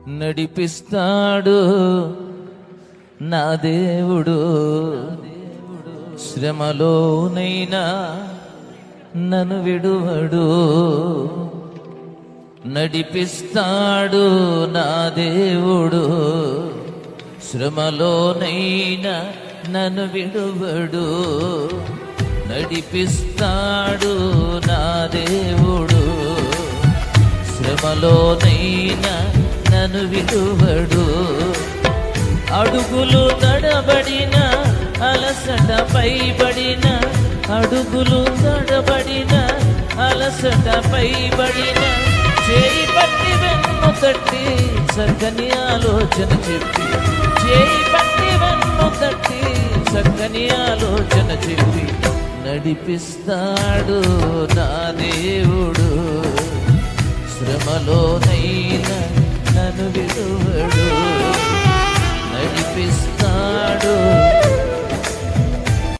నడిపిస్తాడు నా దేవుడు, శ్రమలోనైనా నన్ను విడువడు. నడిపిస్తాడు నా దేవుడు, శ్రమలోనైనా నన్ను విడువడు. నడిపిస్తాడు నా దేవుడు, శ్రమలోనైనా నన్ను విడువడు. అడుగులు తడబడిన అలసట పైబడిన, అడుగులు తడబడిన అలసట పైబడిన, చేయి పట్టి వెన్ను తట్టి చక్కని ఆలోచన చెప్పి, చేయి పట్టి వెన్ను తట్టి చక్కని ఆలోచన చెప్పి నడిపిస్తాడు నా దేవుడు, శ్రమలోనైనా నన్ను విడువడు. నడిపిస్తాడు